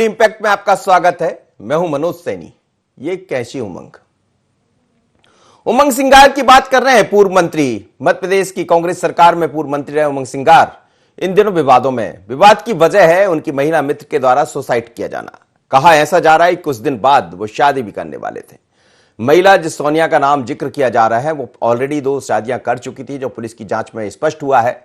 Impact में आपका स्वागत है। मैं हूं मनोज सैनी। ये कैसी उमंग सिंगार की बात कर रहे हैं। पूर्व मंत्री, मध्य प्रदेश की कांग्रेस सरकार में पूर्व मंत्री रहे उमंग सिंगार इन दिनों विवादों में। विवाद की वजह है उनकी महिला मित्र के द्वारा सुसाइड किया जाना। कहा ऐसा जा रहा है कुछ दिन बाद वो शादी भी करने वाले थे। महिला जिस सोनिया का नाम जिक्र किया जा रहा है वो ऑलरेडी 2 शादियां कर चुकी थी, जो पुलिस की जांच में स्पष्ट हुआ है।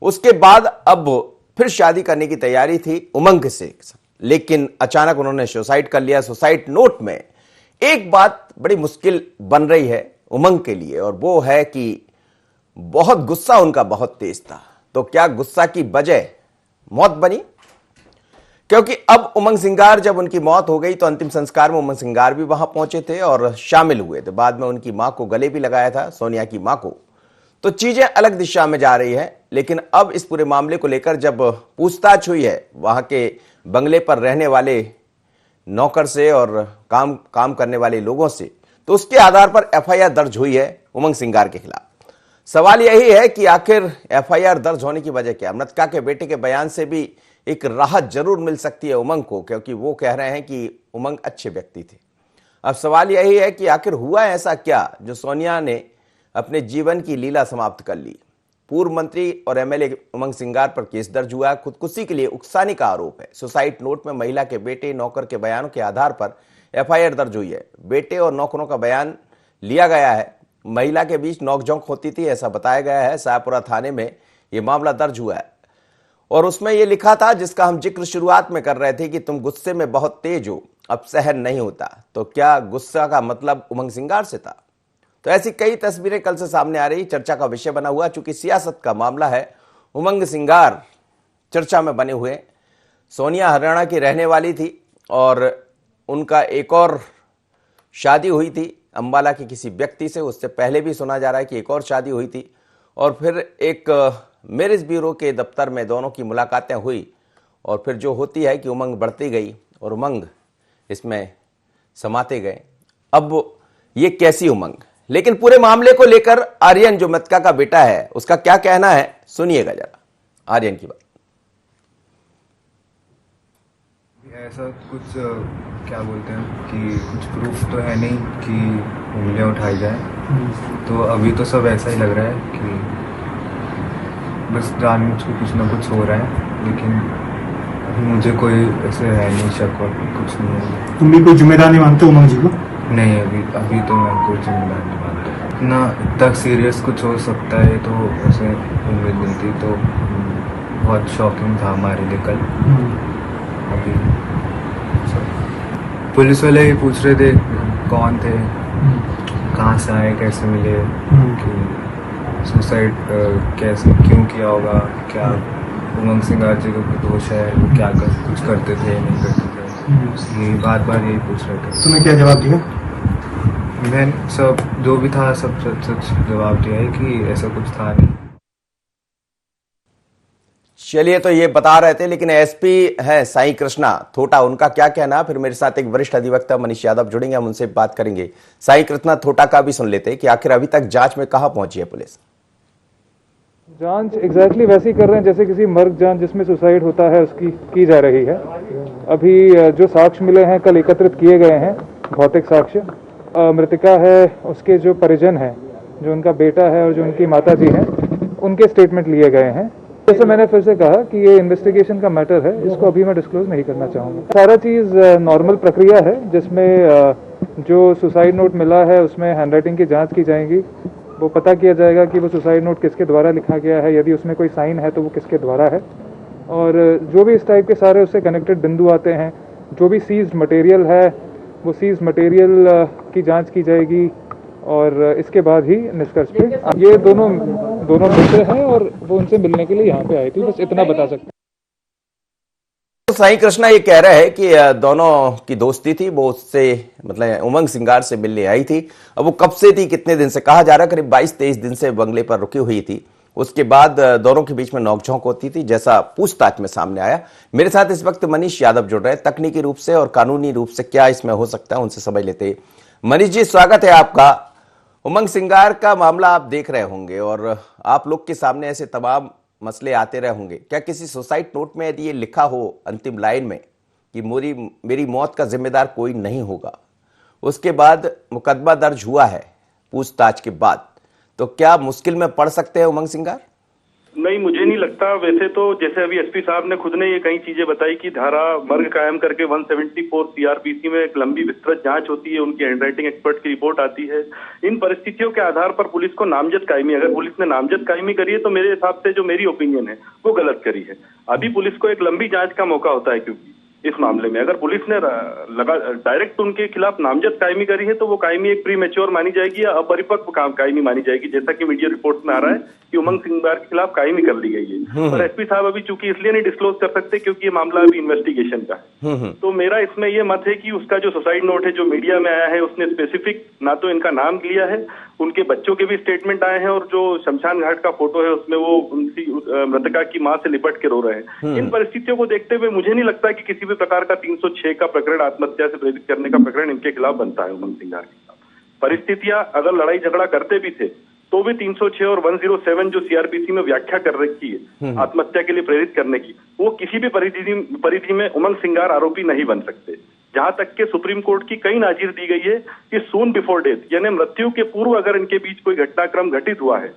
उसके बाद अब फिर शादी करने की तैयारी थी उमंग से, लेकिन अचानक उन्होंने सुसाइड कर लिया। सुसाइड नोट में एक बात बड़ी मुश्किल बन रही है उमंग के लिए, और वो है कि बहुत गुस्सा उनका बहुत तेज था। तो क्या गुस्सा की वजह मौत बनी? क्योंकि अब उमंग सिंगार, जब उनकी मौत हो गई तो अंतिम संस्कार में उमंग सिंगार भी वहां पहुंचे थे और शामिल हुए थे। बाद में उनकी मां को गले भी लगाया था, सोनिया की मां को। तो चीजें अलग दिशा में जा रही है। लेकिन अब इस पूरे मामले को लेकर जब पूछताछ हुई है वहां के बंगले पर रहने वाले नौकर से और काम करने वाले लोगों से, तो उसके आधार पर एफआईआर दर्ज हुई है उमंग सिंगार के खिलाफ। सवाल यही है कि आखिर एफआईआर दर्ज होने की वजह क्या? मृतका के बेटे के बयान से भी एक राहत जरूर मिल सकती है उमंग को, क्योंकि वो कह रहे हैं कि उमंग अच्छे व्यक्ति थे। अब सवाल यही है कि आखिर हुआ ऐसा क्या जो सोनिया ने अपने जीवन की लीला समाप्त कर ली। पूर्व मंत्री और एमएलए उमंग सिंगार पर केस दर्ज हुआ। खुदकुशी के लिए उकसाने का आरोप है। सुसाइड नोट में महिला के बेटे नौकर के बयानों के आधार पर एफआईआर दर्ज हुई है। बेटे और नौकरों का बयान लिया गया है। महिला के बीच नोकझोंक होती थी ऐसा बताया गया है। शाहपुरा थाने में यह मामला दर्ज हुआ है और उसमें यह लिखा था, जिसका हम जिक्र शुरुआत में कर रहे थे, कि तुम गुस्से में बहुत तेज हो, अब सहन नहीं होता। तो क्या गुस्सा का मतलब उमंग सिंगार से था? तो ऐसी कई तस्वीरें कल से सामने आ रही, चर्चा का विषय बना हुआ। चूंकि सियासत का मामला है, उमंग सिंगार चर्चा में बने हुए। सोनिया हरियाणा की रहने वाली थी और उनका एक और शादी हुई थी अंबाला के किसी व्यक्ति से। उससे पहले भी सुना जा रहा है कि एक और शादी हुई थी और फिर एक मैरिज ब्यूरो के दफ्तर में दोनों की मुलाकातें हुई और फिर जो होती है कि उमंग बढ़ती गई और उमंग इसमें समाते गए। अब ये कैसी उमंग? लेकिन पूरे मामले को लेकर आर्यन, जो मृतका का बेटा है, उसका क्या कहना है, सुनिएगा जरा आर्यन की बात। ऐसा कुछ क्या बोलते हैं कि कुछ प्रूफ तो है नहीं कि उंगलियां उठाई जाए, तो अभी तो सब ऐसा ही लग रहा है कि बस जानबूझ के कुछ ना कुछ हो रहा है। लेकिन अभी मुझे कोई ऐसे है नहीं, शक और कुछ नहीं है। तुम भी कोई जिम्मेदार नहीं मानते उमंग जी को? नहीं, अभी तो मैं कोई जिम्मेदार नहीं मानता ना। इतना सीरियस कुछ हो सकता है तो ऐसे उम्मीद नहीं थी। तो बहुत शॉकिंग था हमारे लिए कल। अभी पुलिस वाले ही पूछ रहे थे कौन थे, कहाँ से आए, कैसे मिले, कि सुसाइड कैसे क्यों किया होगा, क्या उमंग सिंगार जी को कोई दोष है, क्या कुछ करते थे नहीं करते थे। ये बार बार यही पूछ रहे थे। तुमने क्या जवाब दिया? मैंने सब जो भी था सब सच जवाब दिया है कि ऐसा कुछ था नहीं। चलिए, तो ये बता रहे थे। लेकिन एसपी है साई कृष्णा थोटा, उनका क्या कहना? फिर मेरे साथ एक वरिष्ठ अधिवक्ता मनीष यादव जुड़ेंगे, हम उनसे बात करेंगे। साई कृष्णा थोटा का भी सुन लेते हैं कि आखिर अभी तक जांच में कहां पहुंची है पुलिस। जांच एग्जैक्टली वैसे ही कर रहे हैं जैसे किसी मर्ग जांच जिसमें सुसाइड होता है उसकी की जा रही है। अभी जो साक्ष्य मिले हैं कल एकत्रित किए गए हैं, भौतिक साक्ष्य। मृतिका है, उसके जो परिजन हैं, जो उनका बेटा है और जो उनकी माता जी हैं, उनके स्टेटमेंट लिए गए हैं। जैसे मैंने फिर से कहा कि ये इन्वेस्टिगेशन का मैटर है, इसको अभी मैं डिस्क्लोज नहीं करना चाहूँगा। सारा चीज़ नॉर्मल प्रक्रिया है जिसमें जो सुसाइड नोट मिला है उसमें हैंडराइटिंग की जांच की जाएगी। वो पता किया जाएगा कि वो सुसाइड नोट किसके द्वारा लिखा गया है, यदि उसमें कोई साइन है तो वो किसके द्वारा है। और जो भी इस टाइप के सारे उससे कनेक्टेड बिंदु आते हैं, जो भी सीज्ड मटेरियल है वो सीज्ड मटेरियल की जांच की जाएगी और इसके बाद ही निष्कर्ष पे। ये दोनों मित्र हैं और वो उनसे मिलने के लिए यहाँ पे आई थी, बस इतना बता सकते हैं। तो साई कृष्णा ये कह रहे हैं कि दोनों की दोस्ती थी, वो उससे मतलब उमंग सिंगार से मिलने आई थी। अब वो कब से थी, कितने दिन से? कहा जा रहा है करीब 22-23 दिन से बंगले पर रुकी हुई थी। उसके बाद दोनों के बीच में नोकझोंक होती थी, जैसा पूछताछ में सामने आया। मेरे साथ इस वक्त मनीष यादव जुड़ रहे हैं। तकनीकी रूप से और कानूनी रूप से क्या इसमें हो सकता है, उनसे समझ लेते हैं। मनीष जी, स्वागत है आपका। उमंग सिंगार का मामला आप देख रहे होंगे और आप लोग के सामने ऐसे तमाम मसले आते रहे होंगे। क्या किसी सुसाइड नोट में यदि ये लिखा हो अंतिम लाइन में कि मेरी मौत का जिम्मेदार कोई नहीं होगा, उसके बाद मुकदमा दर्ज हुआ है पूछताछ के बाद, तो क्या मुश्किल में पड़ सकते हैं उमंग सिंगार? नहीं, मुझे नहीं लगता। वैसे तो जैसे अभी एसपी साहब ने खुद ने ये कई चीजें बताई कि धारा मर्ग कायम करके 174 सीआरपीसी में एक लंबी विस्तृत जांच होती है, उनकी हैंडराइटिंग एक्सपर्ट की रिपोर्ट आती है। इन परिस्थितियों के आधार पर पुलिस को नामजद कायमी, अगर पुलिस ने नामजद कायमी करी है तो मेरे हिसाब से जो मेरी ओपिनियन है वो गलत करी है। अभी पुलिस को एक लंबी जांच का मौका होता है, क्योंकि इस मामले में अगर पुलिस ने डायरेक्ट उनके खिलाफ नामजद कायमी करी है तो वो कायमी एक प्री मैच्योर मानी जाएगी या अपरिपक्व कायमी मानी जाएगी, जैसा कि मीडिया रिपोर्ट में आ रहा है कि उमंग सिंगार के खिलाफ कायमी कर ली गई है। और एसपी साहब अभी चूंकि इसलिए नहीं डिस्क्लोज कर सकते क्योंकि ये मामला अभी इन्वेस्टिगेशन का है। तो मेरा इसमें ये मत है कि उसका जो सुसाइड नोट है जो मीडिया में आया है उसने स्पेसिफिक ना तो इनका नाम लिया है, उनके बच्चों के भी स्टेटमेंट आए हैं, और जो शमशान घाट का फोटो है उसमें वो उनकी मृतका की मां से लिपट के रो रहे हैं। इन परिस्थितियों को देखते हुए मुझे नहीं लगता कि किसी भी प्रकार का 306 का प्रकरण, आत्महत्या से प्रेरित करने का प्रकरण इनके खिलाफ बनता है। उमंग सिंगार के खिलाफ परिस्थितियां अगर लड़ाई झगड़ा करते भी थे तो भी 306 और 107 जो सीआरपीसी में व्याख्या कर रखी है आत्महत्या के लिए प्रेरित करने की, वो किसी भी परिधि में उमंग सिंगार आरोपी नहीं बन सकते। जहां तक के सुप्रीम कोर्ट की कई नाजीर दी गई है कि सून बिफोर डेथ यानी मृत्यु के पूर्व अगर इनके बीच कोई घटनाक्रम घटित हुआ है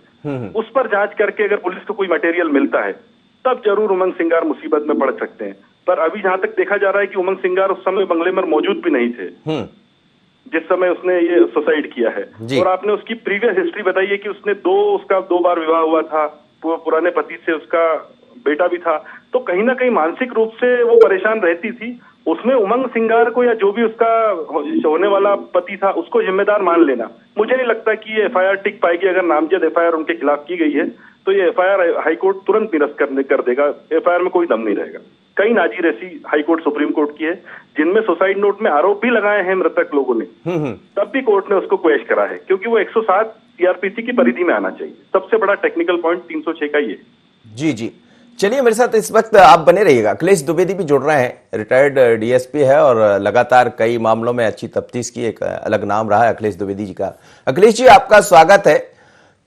उस पर जांच करके अगर पुलिस को कोई मटेरियल मिलता है तब जरूर उमंग सिंगार मुसीबत में पड़ सकते हैं। पर अभी जहां तक देखा जा रहा है कि उमंग सिंगार उस समय बंगले में मौजूद भी नहीं थे जिस समय उसने ये सुसाइड किया है। और आपने उसकी प्रीवियस हिस्ट्री बताई है कि उसका दो बार विवाह हुआ था, पुराने पति से उसका बेटा भी था, तो कहीं ना कहीं मानसिक रूप से वो परेशान रहती थी। उसमें उमंग सिंगार को या जो भी उसका होने वाला पति था उसको जिम्मेदार मान लेना, मुझे नहीं लगता कि ये एफआईआर टिक पाएगी। अगर नामजद एफआईआर उनके खिलाफ की गई है तो ये एफआईआर हाईकोर्ट तुरंत निरस्त कर देगा, एफआईआर में कोई दम नहीं रहेगा। कई नाजीर ऐसी हाईकोर्ट सुप्रीम कोर्ट की है जिनमें सुसाइड नोट में आरोप भी लगाए हैं मृतक लोगों ने, तब भी कोर्ट ने उसको क्वेश करा है क्योंकि वो 107 सीआरपीसी की परिधि में आना चाहिए। सबसे बड़ा टेक्निकल पॉइंट 306 का ये। जी जी, चलिए मेरे साथ इस वक्त आप बने रहिएगा। अखिलेश द्विवेदी भी जुड़ रहे हैं, रिटायर्ड डीएसपी है और लगातार कई मामलों में अच्छी तफ्तीश की, एक अलग नाम रहा है अखिलेश द्विवेदी जी का। अखिलेश जी, आपका स्वागत है।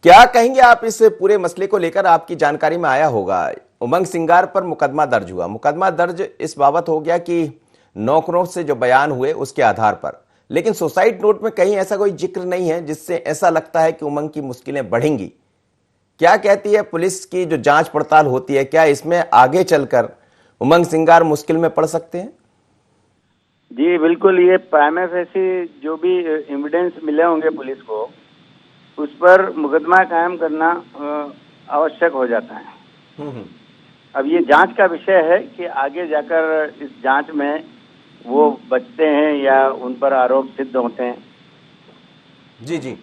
क्या कहेंगे आप इस पूरे मसले को लेकर? आपकी जानकारी में आया होगा उमंग सिंगार पर मुकदमा दर्ज हुआ। मुकदमा दर्ज इस बाबत हो गया कि नौकरों से जो बयान हुए उसके आधार पर, लेकिन सुसाइड नोट में कहीं ऐसा कोई जिक्र नहीं है जिससे ऐसा लगता है कि उमंग की मुश्किलें बढ़ेंगी। क्या कहती है पुलिस की जो जांच पड़ताल होती है, क्या इसमें आगे चलकर उमंग सिंगार मुश्किल में पड़ सकते हैं? जी बिल्कुल, ये प्राइमा फेसी जो भी एविडेंस मिले होंगे पुलिस को उस पर मुकदमा कायम करना आवश्यक हो जाता है। अब ये जांच का विषय है कि आगे जाकर इस जांच में वो बचते हैं या उन पर आरोप सिद्ध होते हैं। जी जी,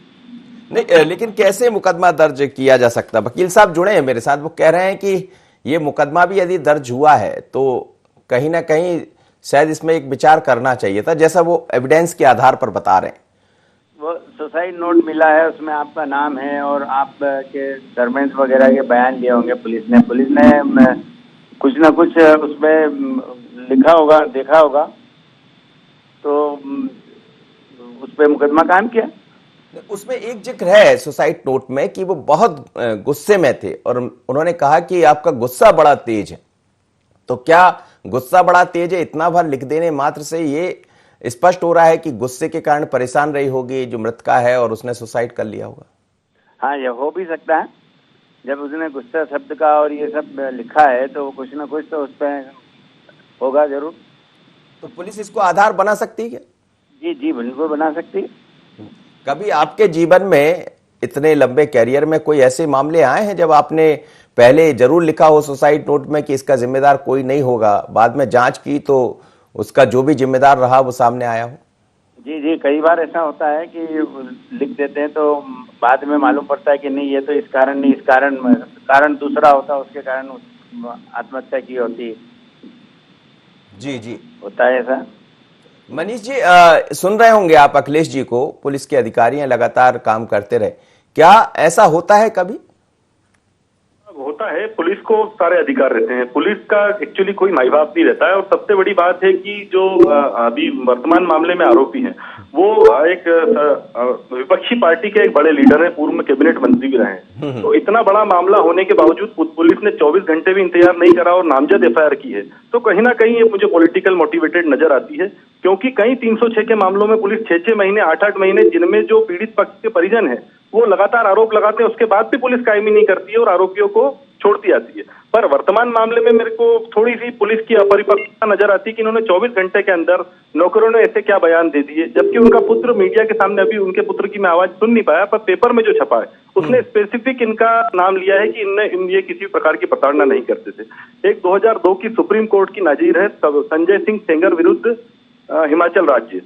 नहीं लेकिन कैसे मुकदमा दर्ज किया जा सकता? वकील साहब जुड़े हैं मेरे साथ, वो कह रहे हैं कि ये मुकदमा भी यदि दर्ज हुआ है तो कहीं ना कहीं शायद इसमें एक विचार करना चाहिए था, जैसा वो एविडेंस के आधार पर बता रहे हैं। वो सुसाइड नोट मिला है, उसमें आपका नाम है और आप के सर्वेंट्स वगैरह के बयान लिए होंगे पुलिस ने कुछ ना कुछ उसमें लिखा होगा, देखा होगा, तो उस पर मुकदमा कायम किया। उसमें एक जिक्र है सुसाइड नोट में कि वो बहुत गुस्से में थे और उन्होंने कहा कि आपका गुस्सा बड़ा तेज है। तो क्या गुस्सा बड़ा तेज है, इतना बार लिख देने मात्र से ये स्पष्ट हो रहा है कि गुस्से के कारण परेशान रही होगी जो मृतका है और उसने सुसाइड कर लिया होगा? हाँ, यह हो भी सकता है। जब उसने गुस्सा शब्द का और ये सब लिखा है तो कुछ ना कुछ तो उस पर होगा जरूर। तो पुलिस इसको आधार बना सकती है क्या? जी जी बिल्कुल बना सकती है। कभी आपके जीवन में इतने लंबे कैरियर में कोई ऐसे मामले आए हैं जब आपने पहले जरूर लिखा हो सुसाइड नोट में कि इसका जिम्मेदार कोई नहीं होगा, बाद में जांच की तो उसका जो भी जिम्मेदार रहा वो सामने आया हो? जी जी, कई बार ऐसा होता है कि लिख देते हैं तो बाद में मालूम पड़ता है कि नहीं ये तो इस कारण नहीं, इस कारण दूसरा होता है, उसके कारण आत्महत्या की होती है। जी जी, होता है ऐसा। मनीष जी, सुन रहे होंगे आप अखिलेश जी को, पुलिस के अधिकारी हैं, लगातार काम करते रहे, क्या ऐसा होता है कभी? होता है, पुलिस को सारे अधिकार रहते हैं, पुलिस का एक्चुअली कोई माई बाप नहीं रहता है। और सबसे बड़ी बात है कि जो अभी वर्तमान मामले में आरोपी हैं वो एक विपक्षी पार्टी के एक बड़े लीडर हैं, पूर्व में कैबिनेट मंत्री भी रहे हैं। तो इतना बड़ा मामला होने के बावजूद पुलिस ने 24 घंटे भी इंतजार नहीं करा और नामजद एफआईआर की है, तो कहीं ना कहीं ये मुझे पॉलिटिकल मोटिवेटेड नजर आती है। क्योंकि कई 306 के मामलों में पुलिस 6-6 महीने 8-8 महीने, जिनमें जो पीड़ित पक्ष के परिजन है वो लगातार आरोप लगाते हैं, उसके बाद भी पुलिस कायमी नहीं करती है और आरोपियों को छोड़ती आती है। पर वर्तमान मामले में मेरे को थोड़ी सी पुलिस की अपरिपक्वता नजर आती है कि इन्होंने 24 घंटे के अंदर नौकरों ने ऐसे क्या बयान दे दिए, जबकि उनका पुत्र मीडिया के सामने, अभी उनके पुत्र की मैं आवाज सुन नहीं पाया, पर पेपर में जो छपा है उसने स्पेसिफिक इनका नाम लिया है कि ये किसी प्रकार की प्रताड़ना नहीं करते थे। एक 2002 की सुप्रीम कोर्ट की नाजीर है संजय सिंह सेंगर विरुद्ध हिमाचल राज्य,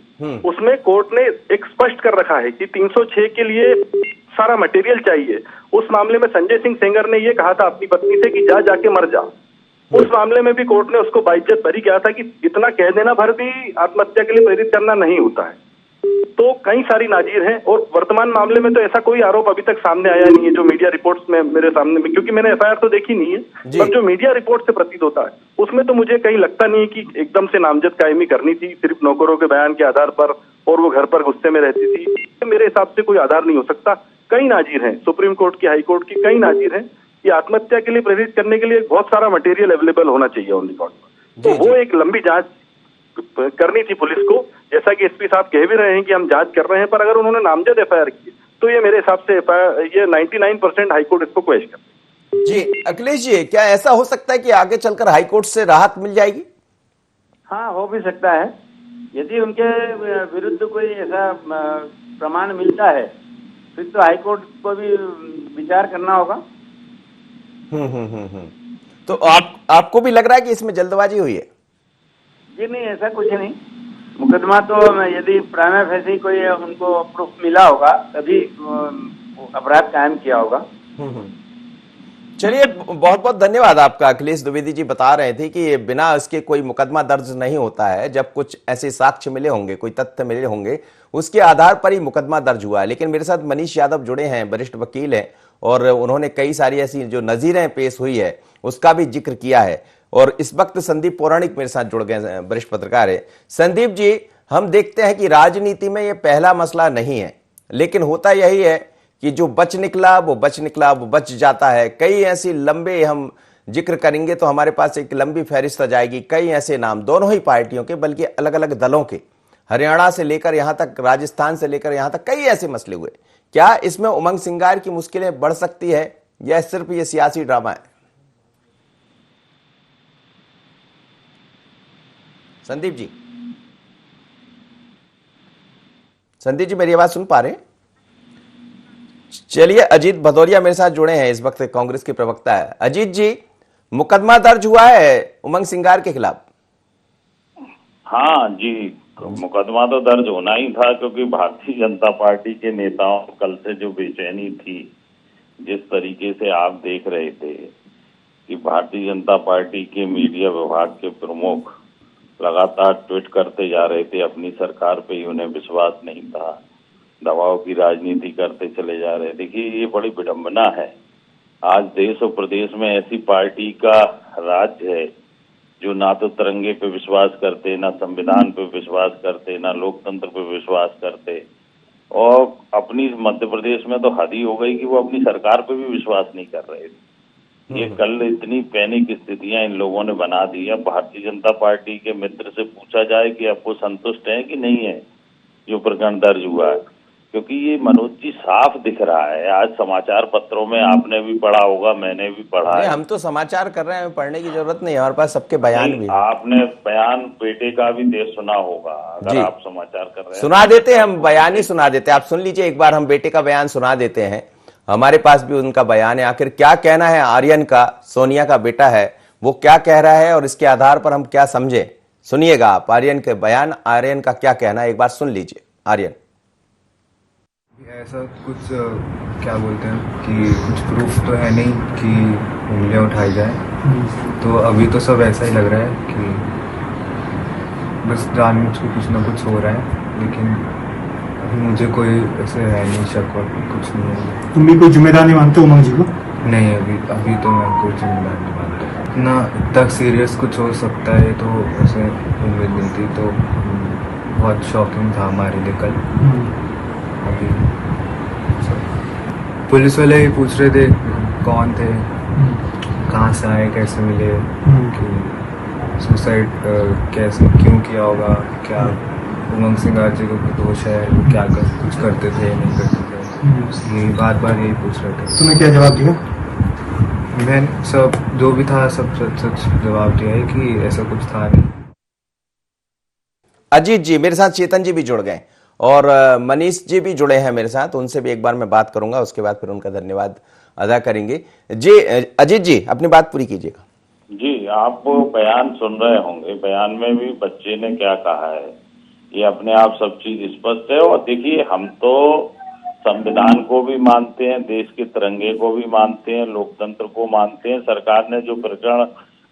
उसमें कोर्ट ने एक स्पष्ट कर रखा है कि 306 के लिए सारा मटेरियल चाहिए। उस मामले में संजय सिंह सेंगर ने ये कहा था अपनी पत्नी से कि जा जाके मर जा। उस मामले में भी कोर्ट ने उसको बाइज्जत बरी किया था कि इतना कह देना भर भी आत्महत्या के लिए प्रेरित करना नहीं होता है। तो कई सारी नाजीर हैं और वर्तमान मामले में तो ऐसा कोई आरोप अभी तक सामने आया नहीं है जो मीडिया रिपोर्ट्स में मेरे सामने में, क्योंकि मैंने एफआईआर तो देखी नहीं है, पर जो मीडिया रिपोर्ट से प्रतीत होता है उसमें तो मुझे कहीं लगता नहीं कि एकदम से नामजद कायमी करनी थी सिर्फ नौकरों के बयान के आधार पर, और वो घर पर गुस्से में रहती थी। मेरे हिसाब से कोई आधार नहीं हो सकता। कई नाजीर हैं, सुप्रीम कोर्ट की, हाई कोर्ट की कई नाजीर हैं कि आत्महत्या के लिए प्रेरित करने के लिए बहुत सारा मटेरियल अवेलेबल होना चाहिए ऑन रिकॉर्ड पर। तो वो एक लंबी जांच करनी थी पुलिस को, जैसा कि एसपी साहब कह भी रहे हैं कि हम जांच कर रहे हैं, पर अगर उन्होंने नामजद एफआईआर की तो ये मेरे हिसाब से ये 99% हाईकोर्ट इसको क्वेश कर। जी अखिलेश जी, क्या ऐसा हो सकता है कि आगे चलकर हाईकोर्ट से राहत मिल जाएगी? हाँ, हो भी सकता है। यदि उनके विरुद्ध कोई ऐसा प्रमाण मिलता है फिर तो हाईकोर्ट को भी विचार करना होगा। तो आपको भी लग रहा है कि इसमें जल्दबाजी हुई है? जी नहीं, ऐसा कुछ नहीं। मुकदमा तो यदि प्राइमा फेसी कोई उनको प्रूफ मिला होगा तभी अपराध कायम किया होगा। चलिए, बहुत बहुत धन्यवाद आपका। अखिलेश द्विवेदी जी बता रहे थे कि बिना इसके कोई मुकदमा दर्ज नहीं होता है, जब कुछ ऐसे साक्ष्य मिले होंगे, कोई तथ्य मिले होंगे, उसके आधार पर ही मुकदमा दर्ज हुआ है। लेकिन मेरे साथ मनीष यादव जुड़े हैं, वरिष्ठ वकील हैं, और उन्होंने कई सारी ऐसी जो नजीरें पेश हुई है उसका भी जिक्र किया है। और इस वक्त संदीप पौराणिक मेरे साथ जुड़ गए, वरिष्ठ पत्रकार है। संदीप जी, हम देखते हैं कि राजनीति में यह पहला मसला नहीं है, लेकिन होता यही है कि जो बच निकला वो बच जाता है। कई ऐसी लंबे हम जिक्र करेंगे तो हमारे पास एक लंबी फहरिस्त आ जाएगी। कई ऐसे नाम दोनों ही पार्टियों के, बल्कि अलग अलग दलों के, हरियाणा से लेकर यहां तक, राजस्थान से लेकर यहां तक कई ऐसे मसले हुए। क्या इसमें उमंग सिंगार की मुश्किलें बढ़ सकती है या सिर्फ ये सियासी ड्रामा है? संदीप जी मेरी आवाज सुन पा रहे हैं? चलिए, अजीत भदौरिया मेरे साथ जुड़े हैं, इस वक्त कांग्रेस के प्रवक्ता है। अजीत जी, मुकदमा दर्ज हुआ है उमंग सिंगार के खिलाफ? हाँ जी, मुकदमा तो दर्ज होना ही था, क्योंकि भारतीय जनता पार्टी के नेताओं कल से जो बेचैनी थी, जिस तरीके से आप देख रहे थे कि भारतीय जनता पार्टी के मीडिया विभाग के प्रमुख लगातार ट्वीट करते जा रहे थे, अपनी सरकार पे ही उन्हें विश्वास नहीं था, दबाव की राजनीति करते चले जा रहे। देखिए, ये बड़ी विडंबना है। आज देश और प्रदेश में ऐसी पार्टी का राज्य है जो ना तो तिरंगे पे विश्वास करते, ना संविधान पे विश्वास करते, ना लोकतंत्र पे विश्वास करते, और अपनी मध्य प्रदेश में तो हद ही हो गई कि वो अपनी सरकार पे भी विश्वास नहीं कर रहे थे। ये कल इतनी पैनिक स्थितियां इन लोगों ने बना दी है। भारतीय जनता पार्टी के मित्र से पूछा जाए कि आपको संतुष्ट है कि नहीं है जो प्रकरण दर्ज हुआ है, क्योंकि ये मनोज जी साफ दिख रहा है। आज समाचार पत्रों में आपने भी पढ़ा होगा, मैंने भी पढ़ा है। हम तो समाचार कर रहे हैं, पढ़ने की जरूरत नहीं है, हमारे पास सबके बयान भी। आपने बयान बेटे का भी देश सुना होगा, अगर आप समाचार कर रहे हैं। सुना देते हैं, हम बयान ही सुना देते हैं। आप सुन लीजिए एक बार, हम बेटे का बयान सुना देते हैं, हमारे पास भी उनका बयान है। आखिर क्या कहना है आर्यन का, सोनिया का बेटा है, वो क्या कह रहा है और इसके आधार पर हम क्या समझे। सुनिएगा आप आर्यन के बयान, आर्यन का क्या कहना है, एक बार सुन लीजिए। आर्यन, ऐसा कुछ क्या बोलते हैं कि कुछ प्रूफ तो है नहीं कि उंगलियां उठाई जाए, तो अभी तो सब ऐसा ही लग रहा है कि बस जानबूझ के कुछ ना कुछ हो रहा है, लेकिन अभी मुझे कोई ऐसे है नहीं, शक और कुछ नहीं है। तुम भी कोई जिम्मेदार नहीं मानते उमंग जी को? नहीं, अभी तो मैं कोई जिम्मेदार नहीं मानता। इतना सीरियस कुछ हो सकता है तो ऐसे उम्मीद नहीं थी, तो बहुत शॉकिंग था हमारे लिए कल। अभी पुलिस वाले ही पूछ रहे थे कौन थे, कहाँ से आए, कैसे मिले, कि सुसाइड कैसे क्यों किया होगा, क्या उमंग सिंगार जी को कोई दोष है, वो क्या कुछ करते थे नहीं करते थे, ये बार बार यही पूछ रहे थे। तुम्हें क्या जवाब दिया? मैं सब जो भी था सब सच सच जवाब दिया है कि ऐसा कुछ था नहीं। अजीत जी मेरे साथ चेतन जी भी जुड़ गए और मनीष जी भी जुड़े हैं मेरे साथ, उनसे भी एक बार मैं बात करूंगा, उसके बाद फिर उनका धन्यवाद अदा करेंगे। जी अजीत जी अपनी बात पूरी कीजिएगा। जी, आप बयान सुन रहे होंगे, बयान में भी बच्चे ने क्या कहा है ये अपने आप सब चीज स्पष्ट है। और देखिए, हम तो संविधान को भी मानते हैं, देश के तिरंगे को भी मानते हैं, लोकतंत्र को मानते हैं। सरकार ने जो प्रकरण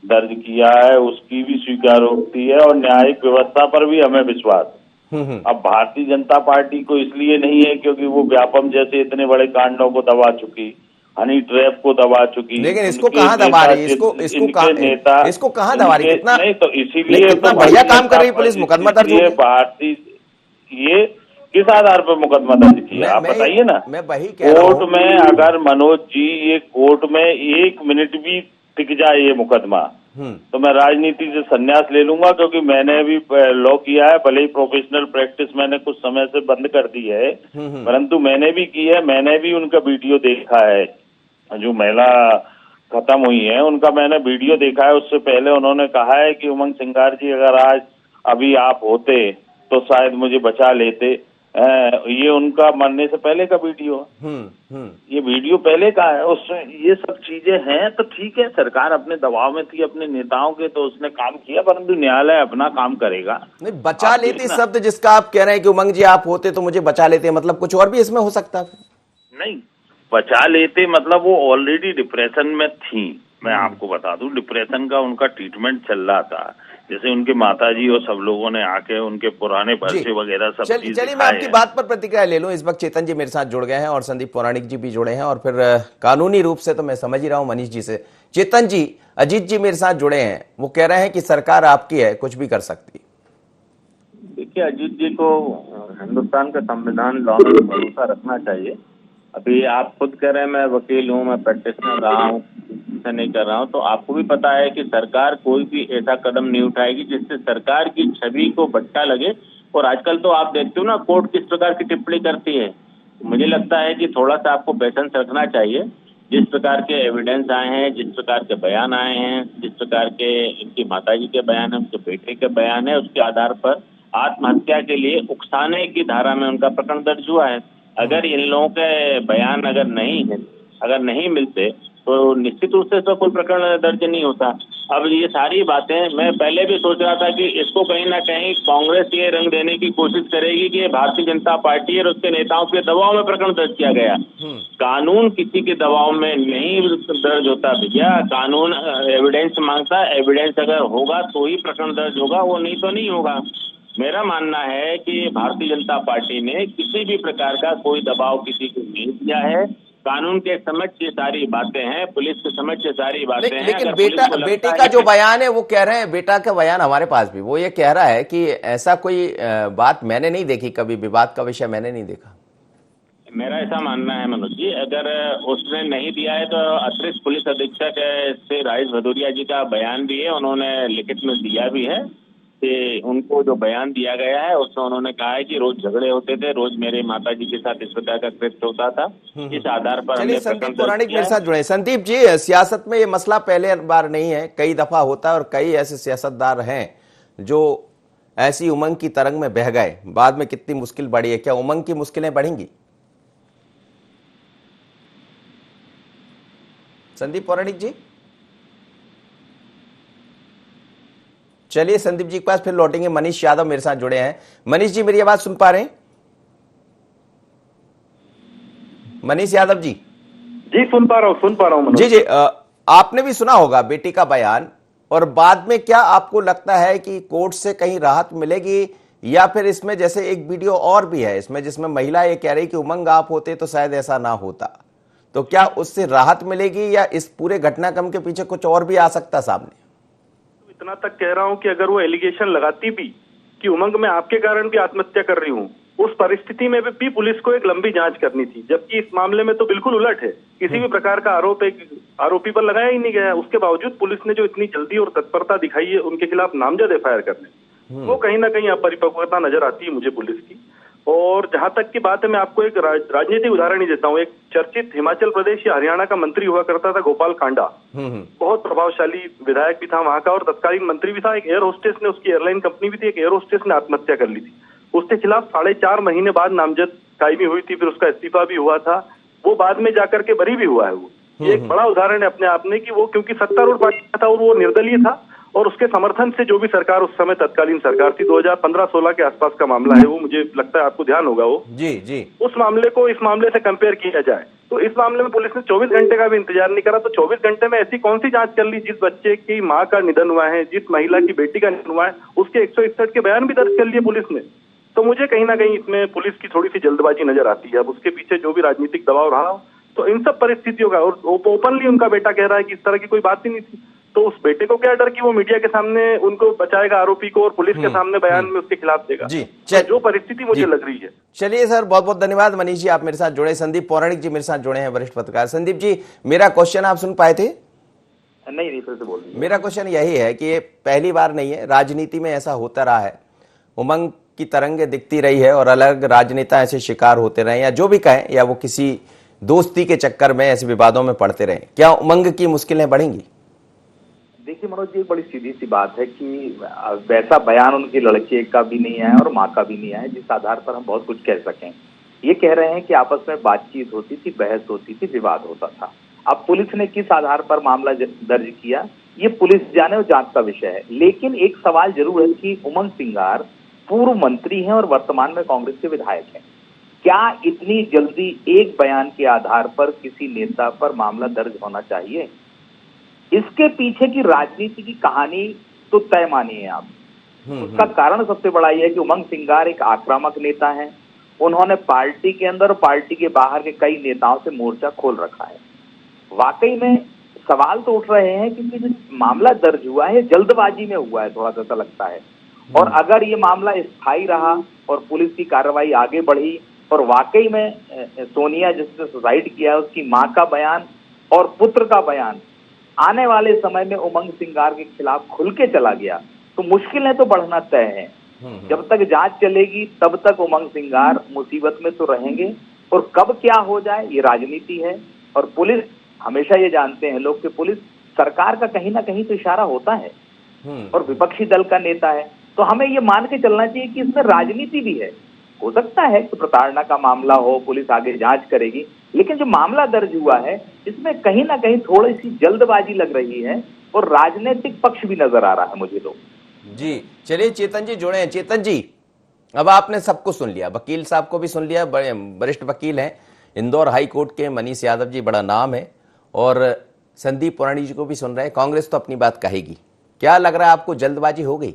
दर्ज किया है उसकी भी स्वीकारोक्ति है और न्यायिक व्यवस्था पर भी हमें विश्वास है। अब भारतीय जनता पार्टी को इसलिए नहीं है क्योंकि वो व्यापम जैसे इतने बड़े कांडों को दबा चुकी, हनी ट्रैप को दबा चुकी, लेकिन इसको कहाँ दबा रही है? इसको कहाँ दबा रही? कितना नहीं, तो इसीलिए कितना बढ़िया काम कर रही है पुलिस, मुकदमा दर्ज हो गया। भारतीय ये किस आधार पर मुकदमा दर्ज किया आप बताइए ना। मैं वही कह रहा कोर्ट में अगर मनोज जी ये कोर्ट में 1 मिनट भी टिक जाए ये मुकदमा, तो मैं राजनीति से संन्यास ले लूंगा, क्योंकि मैंने भी लॉ किया है, भले ही प्रोफेशनल प्रैक्टिस मैंने कुछ समय से बंद कर दी है, परंतु मैंने भी की है। मैंने भी उनका वीडियो देखा है, जो महिला खत्म हुई है उनका मैंने वीडियो देखा है। उससे पहले उन्होंने कहा है कि उमंग सिंगार जी अगर आज अभी आप होते तो शायद मुझे बचा लेते। ये उनका मरने से पहले का वीडियो है। ये वीडियो पहले का है, उसमें ये सब चीजें हैं। तो ठीक है, सरकार अपने दबाव में थी अपने नेताओं के, तो उसने काम किया, परंतु न्यायालय अपना काम करेगा। नहीं, बचा लेते शब्द जिसका आप कह रहे हैं कि उमंग जी आप होते तो मुझे बचा लेते, मतलब कुछ और भी इसमें हो सकता है? नहीं, बचा लेते मतलब वो ऑलरेडी डिप्रेशन में थी। मैं आपको बता दूं, डिप्रेशन का उनका ट्रीटमेंट चल रहा था। जैसे उनके माताजी और सब लोगों ने आके उनके पुराने पर्चे वगैरह सब चीज चलिए मैं आपकी बात पर प्रतिक्रिया ले लूं। इस वक्त चेतन जी मेरे साथ जुड़ गए हैं और संदीप पौराणिक जी भी जुड़े हैं, और फिर कानूनी रूप से तो मैं समझ ही रहा हूं मनीष जी से। चेतन जी, अजीत जी मेरे साथ जुड़े हैं, वो कह रहे हैं कि सरकार आपकी है, कुछ भी कर सकती। देखिए, अजीत जी को हिंदुस्तान का संविधान लॉ में भरोसा रखना चाहिए। अभी आप खुद कह रहे हैं मैं वकील हूँ, मैं प्रैक्टिशनर रहा हूँ, ऐसा नहीं कर रहा हूँ, तो आपको भी पता है कि सरकार कोई भी ऐसा कदम नहीं उठाएगी जिससे सरकार की छवि को बट्टा लगे। और आजकल तो आप देखते हो ना कोर्ट किस प्रकार की टिप्पणी करती है। मुझे लगता है कि थोड़ा सा आपको पेशेंस रखना चाहिए। जिस प्रकार के एविडेंस आए हैं, जिस प्रकार के बयान आए हैं, जिस प्रकार के इनकी माताजी के बयान है, उनके बेटे के बयान है, उसके आधार पर आत्महत्या के लिए उकसाने की धारा में उनका प्रकरण दर्ज हुआ है। अगर इन लोगों के बयान अगर नहीं मिलते तो निश्चित रूप से तो कोई प्रकरण दर्ज नहीं होता। अब ये सारी बातें मैं पहले भी सोच रहा था कि इसको कहीं ना कहीं कांग्रेस ये रंग देने की कोशिश करेगी कि भारतीय जनता पार्टी और उसके नेताओं के दबाव में प्रकरण दर्ज किया गया। कानून किसी के दबाव में नहीं दर्ज होता भैया, कानून एविडेंस मांगता है, एविडेंस अगर होगा तो ही प्रकरण दर्ज होगा, वो नहीं तो नहीं होगा। मेरा मानना है कि भारतीय जनता पार्टी ने किसी भी प्रकार का कोई दबाव किसी को नहीं दिया है। कानून के समझ से सारी बातें हैं, पुलिस के समझ से सारी बातें हैं। लेकिन बेटे का जो बयान है वो कह रहे हैं, बेटा का बयान हमारे पास भी, वो ये कह रहा है कि ऐसा कोई बात मैंने नहीं देखी, कभी विवाद का विषय मैंने नहीं देखा। मेरा ऐसा मानना है मनोज जी, अगर उसने नहीं दिया है तो अतिरिक्त पुलिस अधीक्षक श्री राजेश भदौरिया जी का बयान भी है, उन्होंने लिखित में दिया भी है कि उनको जो बयान दिया गया है उसमें उन्होंने कहा है कि रोज झगड़े होते थे, रोज मेरे माताजी के साथ इस प्रकार का कृत्य होता था। इस आधार पर चलिए संदीप पौराणिक मेरे साथ जुड़े। संदीप जी, सियासत में ये मसला पहले बार नहीं है, कई दफा होता है और कई ऐसे सियासतदार हैं जो ऐसी उमंग की तरंग में बह गए, बाद में कितनी मुश्किल बढ़ी है। क्या उमंग की मुश्किलें बढ़ेंगी? संदीप पौराणिक जी, चलिए संदीप जी के पास फिर लौटेंगे। मनीष यादव मेरे साथ जुड़े हैं। मनीष जी मेरी आवाज सुन पा रहे हैं? मनीष यादव जी? जी सुन पा रहा हूं जी जी, आपने भी सुना होगा बेटी का बयान, और बाद में क्या आपको लगता है कि कोर्ट से कहीं राहत मिलेगी, या फिर इसमें जैसे एक वीडियो और भी है इसमें जिसमें महिला ये कह रही कि उमंग आप होते तो शायद ऐसा ना होता, तो क्या उससे राहत मिलेगी या इस पूरे घटनाक्रम के पीछे कुछ और भी आ सकता सामने? इतना तक कह रहा हूं कि अगर वो एलिगेशन लगाती भी कि उमंग में आपके कारण भी आत्महत्या कर रही हूँ, उस परिस्थिति में भी पुलिस को एक लंबी जांच करनी थी, जबकि इस मामले में तो बिल्कुल उलट है। किसी भी प्रकार का आरोप एक आरोपी पर लगाया ही नहीं गया है। उसके बावजूद पुलिस ने जो इतनी जल्दी और तत्परता दिखाई है उनके खिलाफ नामजद एफआईआर करने, वो कहीं ना कहीं अपरिपक्वता नजर आती है मुझे पुलिस की। और जहां तक की बात है, मैं आपको एक राजनीतिक उदाहरण ही देता हूँ। एक चर्चित हिमाचल प्रदेश या हरियाणा का मंत्री हुआ करता था गोपाल कांडा, बहुत प्रभावशाली विधायक भी था वहां का और तत्कालीन मंत्री भी था। एक एयर होस्टेस ने, उसकी एयरलाइन कंपनी भी थी, एक एयर होस्टेस ने आत्महत्या कर ली थी। उसके खिलाफ 4.5 महीने बाद नामजद कायमी हुई थी, फिर उसका इस्तीफा भी हुआ था, वो बाद में जाकर के बरी भी हुआ है। वो ये एक बड़ा उदाहरण है अपने आप में कि वो क्योंकि सत्तारूढ़ पार्टी का था और वो निर्दलीय था, और उसके समर्थन से जो भी सरकार उस समय तत्कालीन सरकार थी, 2015-16 के आसपास का मामला है वो, मुझे लगता है आपको ध्यान होगा वो जी, उस मामले को इस मामले से कंपेयर किया जाए तो इस मामले में पुलिस ने 24 घंटे का भी इंतजार नहीं करा। तो 24 घंटे में ऐसी कौन सी जांच कर ली? जिस बच्चे की माँ का निधन हुआ है, जिस महिला की बेटी का निधन हुआ है, उसके 161 के बयान भी दर्ज कर लिए पुलिस ने। तो मुझे कहीं ना कहीं इसमें पुलिस की थोड़ी सी जल्दबाजी नजर आती है। अब उसके पीछे जो भी राजनीतिक दबाव रहा हो, तो इन सब परिस्थितियों का, और ओपनली उनका बेटा कह रहा है कि इस तरह की कोई बात ही नहीं थी, तो उस बेटे को क्या डर कि वो मीडिया के सामने उनको बचाएगा आरोपी को और पुलिस के सामने बयान में उसके खिलाफ देगा। जी, तो जो परिस्थिति मुझे लग रही है। चलिए सर, बहुत बहुत धन्यवाद। मनीष जी आप मेरे साथ जुड़े, संदीप पौराणिक जी मेरे साथ जुड़े हैं, वरिष्ठ पत्रकार। संदीप जी, मेरा क्वेश्चन आप सुन पाए थे? नहीं, फिर से बोल दीजिए। मेरा क्वेश्चन यही है कि ये पहली बार नहीं है, राजनीति में ऐसा होता रहा है, उमंग की तरंगें दिखती रही है और अलग राजनेता ऐसे शिकार होते रहे, या जो भी कहें, या वो किसी दोस्ती के चक्कर में ऐसे विवादों में पड़ते रहे। क्या उमंग की मुश्किलें बढ़ेंगी? देखिए मनोज जी, एक बड़ी सीधी सी बात है कि वैसा बयान उनकी लड़के का भी नहीं आया और माँ का भी नहीं आया जिस आधार पर हम बहुत कुछ कह सकें। ये कह रहे हैं कि आपस में बातचीत होती थी, बहस होती थी, विवाद होता था। अब पुलिस ने किस आधार पर मामला दर्ज किया ये पुलिस जाने और जांच का विषय है। लेकिन एक सवाल जरूर है कि उमंग सिंगार पूर्व मंत्री हैं और वर्तमान में कांग्रेस के विधायक हैं। क्या इतनी जल्दी एक बयान के आधार पर किसी नेता पर मामला दर्ज होना चाहिए? इसके पीछे की राजनीति की कहानी तो तय मानिए आप। उसका कारण सबसे बड़ा यह है कि उमंग सिंगार एक आक्रामक नेता है। उन्होंने पार्टी के अंदर और पार्टी के बाहर के कई नेताओं से मोर्चा खोल रखा है। वाकई में सवाल तो उठ रहे हैं क्योंकि जो मामला दर्ज हुआ है जल्दबाजी में हुआ है, थोड़ा सा लगता है। और अगर ये मामला स्थायी रहा और पुलिस की कार्रवाई आगे बढ़ी और वाकई में सोनिया जिसने सुसाइड किया है उसकी मां का बयान और पुत्र का बयान आने वाले समय में उमंग सिंगार के खिलाफ खुल के चला गया तो मुश्किलें तो बढ़ना तय है। जब तक जांच चलेगी तब तक उमंग सिंगार मुसीबत में तो रहेंगे और कब क्या हो जाए ये राजनीति है। और पुलिस, हमेशा ये जानते हैं लोग कि पुलिस सरकार का कहीं ना कहीं तो इशारा होता है और विपक्षी दल का नेता है, तो हमें ये मान के चलना चाहिए कि इसमें राजनीति भी है। हो सकता है कि प्रताड़ना का मामला हो, पुलिस आगे जांच करेगी, लेकिन जो मामला दर्ज हुआ है इसमें कहीं ना कहीं थोड़ी सी जल्दबाजी लग रही है और राजनीतिक पक्ष भी नजर आ रहा है मुझे तो। जी चलिए, चेतन जी जुड़े हैं। चेतन जी, अब आपने सबको सुन लिया, वकील साहब को भी सुन लिया, बड़े वरिष्ठ वकील हैं, इंदौर हाई कोर्ट के मनीष यादव जी बड़ा नाम है, और संदीप पौराणिक जी को भी सुन रहे हैं। कांग्रेस तो अपनी बात कहेगी, क्या लग रहा है आपको, जल्दबाजी हो गई?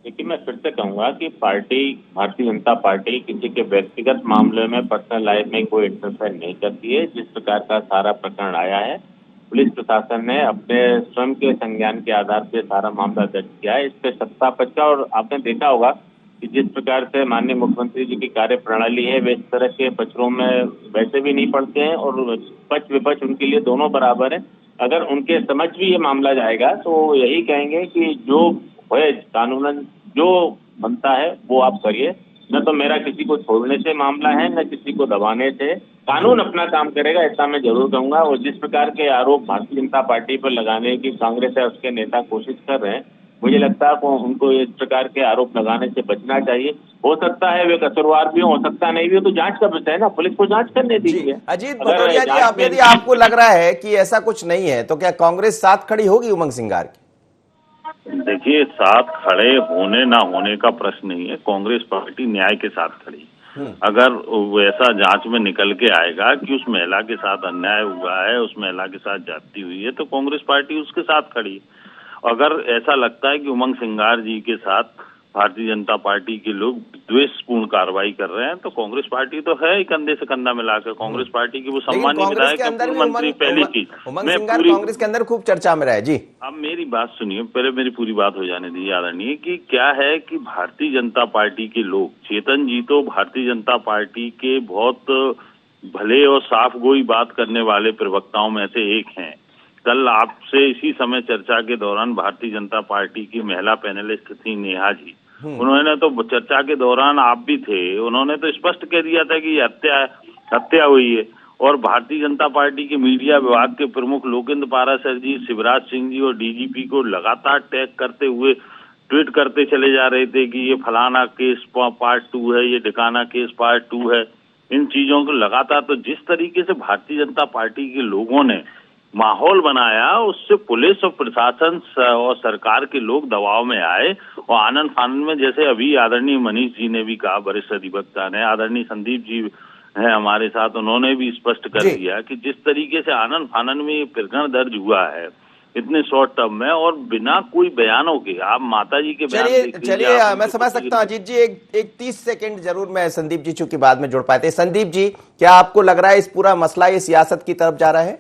देखिए, मैं फिर से कहूंगा कि पार्टी, भारतीय जनता पार्टी किसी के व्यक्तिगत मामले में, पर्सनल लाइफ में कोई इंटरफेयर नहीं करती है। जिस प्रकार का सारा प्रकरण आया है, पुलिस प्रशासन ने अपने स्वयं के संज्ञान के आधार पर सारा मामला दर्ज किया है। इस पे सत्ता पक्ष, और आपने देखा होगा कि जिस प्रकार से माननीय मुख्यमंत्री जी की कार्य प्रणाली है वे इस तरह के पक्षों में वैसे भी नहीं पड़ते हैं और पक्ष विपक्ष उनके लिए दोनों बराबर है। अगर उनके समझ भी ये मामला जाएगा तो यही कहेंगे कि जो है कानूनन जो बनता है वो आप करिए, न तो मेरा किसी को छोड़ने से मामला है न किसी को दबाने से। कानून अपना काम करेगा, ऐसा मैं जरूर कहूंगा। और जिस प्रकार के आरोप भारतीय जनता पार्टी पर लगाने की कांग्रेस है उसके नेता कोशिश कर रहे हैं, मुझे लगता है उनको इस प्रकार के आरोप लगाने से बचना चाहिए। हो सकता है वे कसूरवार भी हो सकता नहीं भी हो, तो जांच का विषय है ना, पुलिस को जांच करने दीजिए। अजीत भदौरिया जी, आप यदि आपको लग रहा है कि ऐसा कुछ नहीं है तो क्या कांग्रेस साथ खड़ी होगी उमंग सिंगार की? देखिए, साथ खड़े होने ना होने का प्रश्न नहीं है। कांग्रेस पार्टी न्याय के साथ खड़ी। अगर वैसा जांच में निकल के आएगा कि उस महिला के साथ अन्याय हुआ है, उस महिला के साथ जाति हुई है, तो कांग्रेस पार्टी उसके साथ खड़ी। अगर ऐसा लगता है कि उमंग सिंगार जी के साथ भारतीय जनता पार्टी के लोग द्वेषपूर्ण कार्रवाई कर रहे हैं, तो कांग्रेस पार्टी तो है ही कंधे से कंधा मिलाकर। कांग्रेस पार्टी की वो सम्मानीय विधायक है, पूर्व मंत्री। पहली चीज उमंग सिंगार कांग्रेस के अंदर खूब चर्चा में रहे जी। अब मेरी बात सुनिए, पहले मेरी पूरी बात हो जाने दीजिए आदरणीय। कि क्या है कि भारतीय जनता पार्टी के लोग, चेतन जी तो भारतीय जनता पार्टी के बहुत भले और साफ गोई बात करने वाले प्रवक्ताओं में से एक हैं। कल आपसे इसी समय चर्चा के दौरान भारतीय जनता पार्टी की महिला पैनलिस्ट थी नेहा जी, उन्होंने तो चर्चा के दौरान, आप भी थे, उन्होंने तो स्पष्ट कह दिया था कि हत्या हुई है। और भारतीय जनता पार्टी के मीडिया विभाग के प्रमुख लोकेंद्र पाराशर जी, शिवराज सिंह जी और डीजीपी को लगातार टैग करते हुए ट्वीट करते चले जा रहे थे कि ये फलाना केस पार्ट 2 है, ये ढिकाना केस पार्ट 2 है। इन चीजों को लगातार, तो जिस तरीके से भारतीय जनता पार्टी के लोगों ने माहौल बनाया, उससे पुलिस और प्रशासन और सरकार के लोग दबाव में आए और आनंद फानंद में, जैसे अभी आदरणीय मनीष जी ने भी कहा, वरिष्ठ अधिवक्ता ने, आदरणीय संदीप जी हैं हमारे साथ, उन्होंने भी स्पष्ट कर दिया कि जिस तरीके से आनंद फानंद में ये प्रकरण दर्ज हुआ है इतने शॉर्ट टर्म में और बिना कोई बयानों के, आप माता जी के बयान चलिए मैं समझ सकता हूँ अजीत जी। एक 30 सेकंड जरूर मैं संदीप जी चूंकि बाद में जुड़ पाए थे। संदीप जी, क्या आपको लग रहा है इस पूरा मसला ये सियासत की तरफ जा रहा है?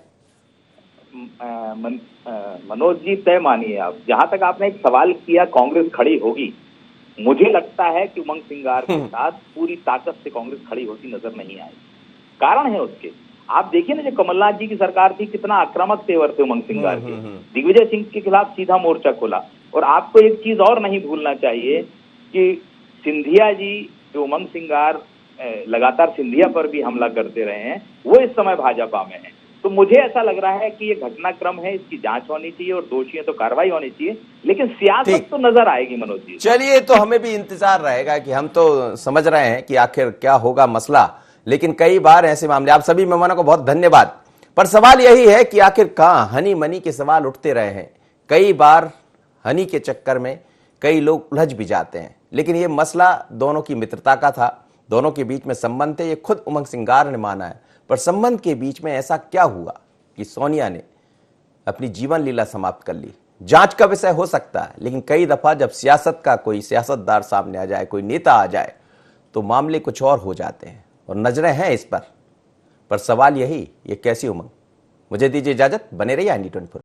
मनोज जी, तय मानिए आप, जहां तक आपने एक सवाल किया कांग्रेस खड़ी होगी, मुझे लगता है कि उमंग सिंगार के साथ पूरी ताकत से कांग्रेस खड़ी होती नजर नहीं आई। कारण है उसके, आप देखिए ना, जो कमलनाथ जी की सरकार थी, कितना आक्रामक तेवर थे उमंग सिंगार के। दिग्विजय सिंह के खिलाफ सीधा मोर्चा खोला। और आपको एक चीज और नहीं भूलना चाहिए कि सिंधिया जी, जो उमंग सिंगार लगातार सिंधिया पर भी हमला करते रहे हैं, वो इस समय भाजपा में है। तो मुझे ऐसा लग रहा है कि ये घटनाक्रम है, इसकी जांच होनी चाहिए और दोषी है तो कार्रवाई होनी चाहिए, लेकिन सियासत तो नजर आएगी मनोज जी। चलिए, तो हमें भी इंतजार रहेगा कि हम तो समझ रहे हैं कि आखिर क्या होगा मसला, लेकिन कई बार ऐसे मामले। आप सभी मेहमानों को बहुत धन्यवाद। पर सवाल यही है कि आखिर कहां हनी मनी के सवाल उठते रहे हैं। कई बार हनी के चक्कर में कई लोग उलझ भी जाते हैं, लेकिन ये मसला दोनों की मित्रता का था, दोनों के बीच में संबंध थे, ये खुद उमंग सिंगार ने माना है। पर संबंध के बीच में ऐसा क्या हुआ कि सोनिया ने अपनी जीवन लीला समाप्त कर ली? जांच का विषय हो सकता है, लेकिन कई दफा जब सियासत का कोई सियासतदार सामने आ जाए, कोई नेता आ जाए, तो मामले कुछ और हो जाते हैं और नजरें हैं इस पर सवाल यही, ये कैसी उमंग? मुझे दीजिए इजाजत, बने रहिए IND 24।